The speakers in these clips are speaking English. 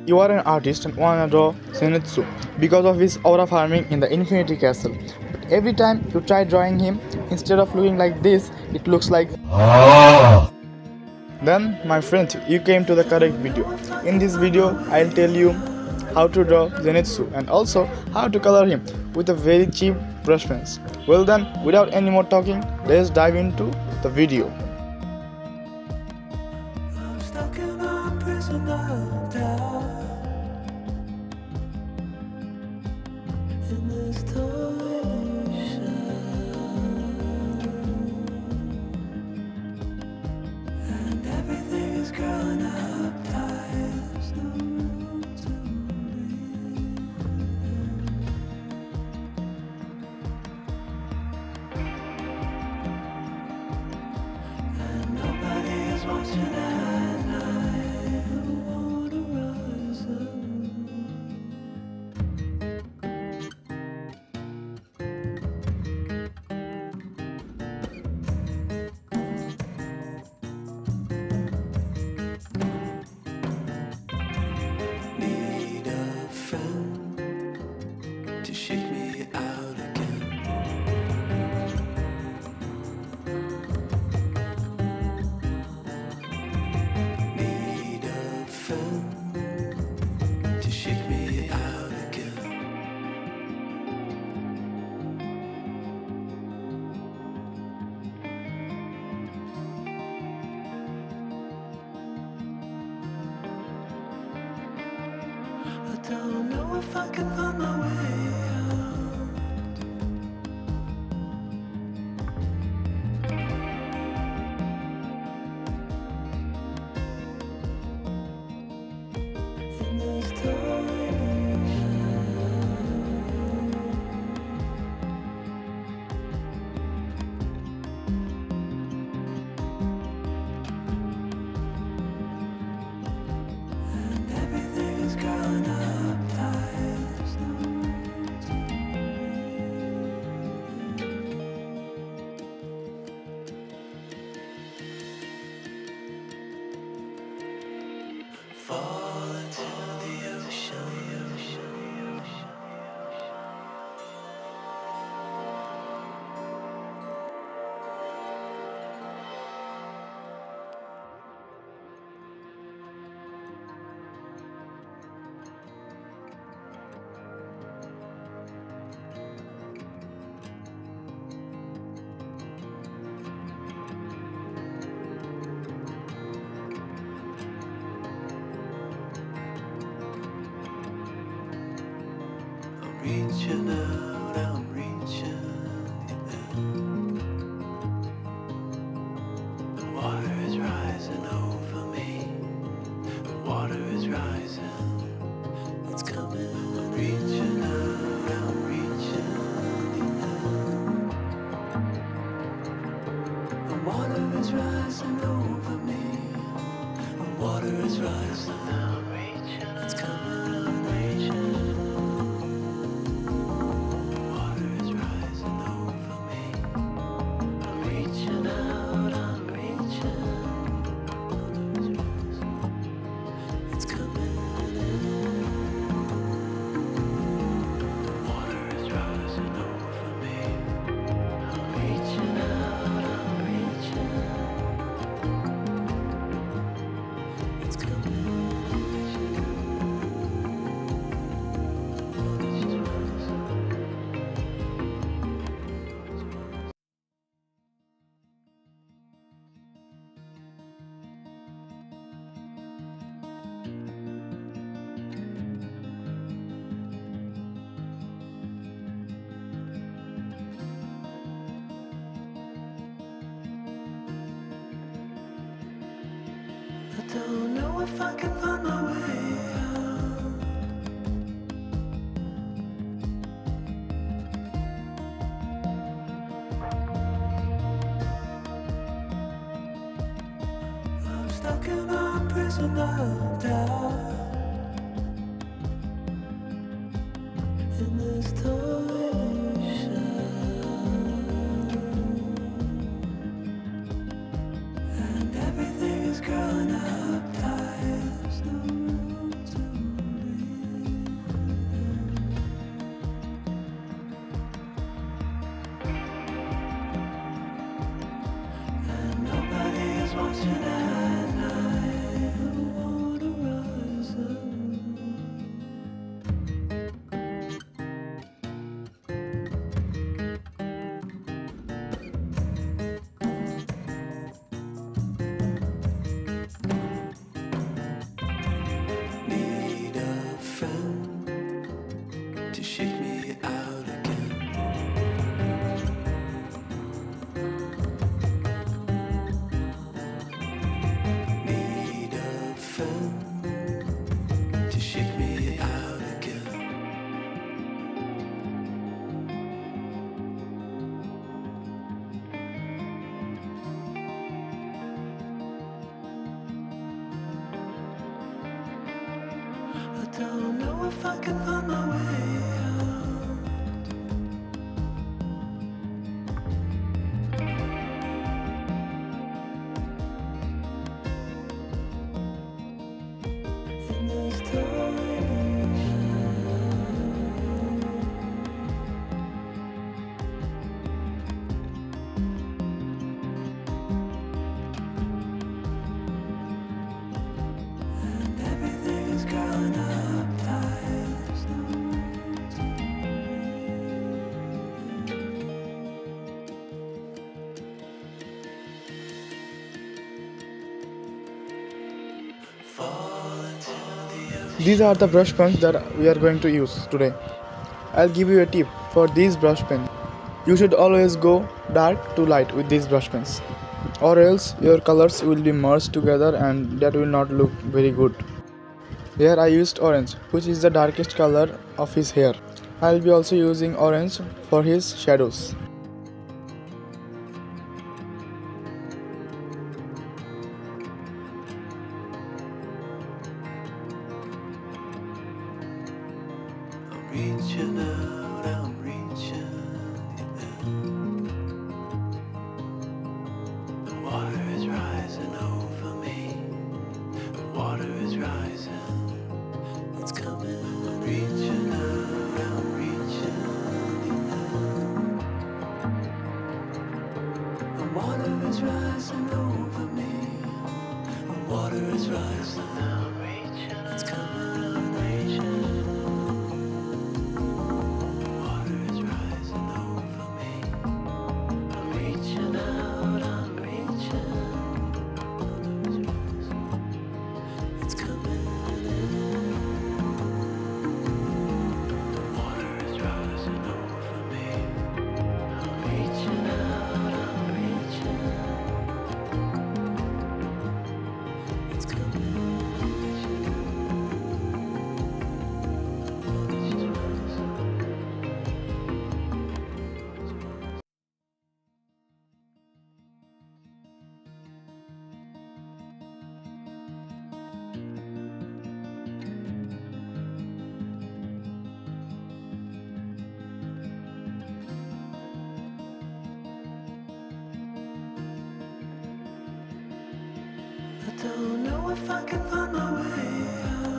You are an artist and wanna draw Zenitsu because of his aura farming in the Infinity Castle. But every time you try drawing him, instead of looking like this, it looks like. Then, my friend, you came to the correct video. In this video, I'll tell you how to draw Zenitsu and also how to color him with a very cheap brush pens. Well then, without any more talking, let's dive into the video. I'm stuck in a prison of doubt in this tiny shell, and everything is growing up tight. There's no room to breathe, and nobody is watching at night. The water rises. Need a friend to shake me out again. Need a friend to shake me out again. I don't know if I can find my way out in this tiny shell, and everything is growing up tight. There's no room to breathe. Fall into the ocean. I'm reaching out, I'm reaching in. The water is rising over me. The water is rising. It's coming. I'm reaching out, I'm reaching in. The water is rising over me. The water is rising. I'm reaching. It's coming. I'm reaching. Water is rising over me. I'm reaching out, I'm reaching. Water is rising. It's coming in. Water is rising over me. I'm reaching out, I'm reaching. It's coming in. Water is rising. I don't know if I can find my way out. I'm stuck in a prison of doubt in this tiny shell, and everything is growing up tight. There's no room to reaching at night, the water rising. Need a friend to shake me out again. Need a friend to shake me out again. I don't know if I can find my way out. In this tiny and everything is growing up tight. There's no room to fall into the ocean. These are the brush pens that we are going to use today. I'll give you a tip for these brush pens. You should always go dark to light with these brush pens, or else your colors will be merged together and that will not look very good. Here I used orange, which is the darkest color of his hair. I'll be also using orange for his shadows. I'm reaching out, I'm reaching the end. The water is rising over me. The water is rising. It's coming. I'm reaching out, I'm reaching the end. The water is rising over me. The water is rising. I'm reaching. It's coming. I'm reaching. Water is rising over me. I'm reaching out, I'm reaching. Water is rising. It's coming in. Water is rising over me. I'm reaching out, I'm reaching. It's coming. Water is rising. I don't know if I can find my way out.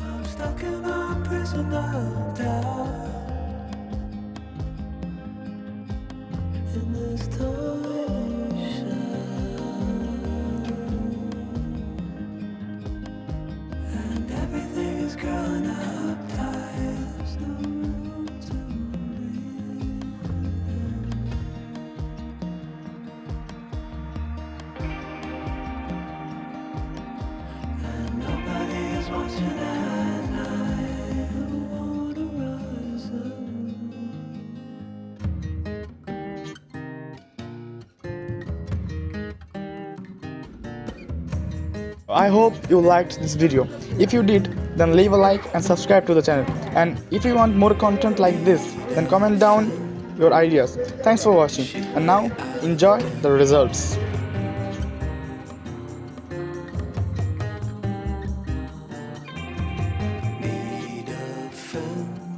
I'm stuck in a prison of doubt. In this tiny shell. And everything is growing up tight. There's no room to breathe. And nobody is watching at night. The water rising. I hope you liked this video. If you did, then leave a like and subscribe to the channel. And if you want more content like this, then comment down your ideas. Thanks for watching. And now, enjoy the results. Need a friend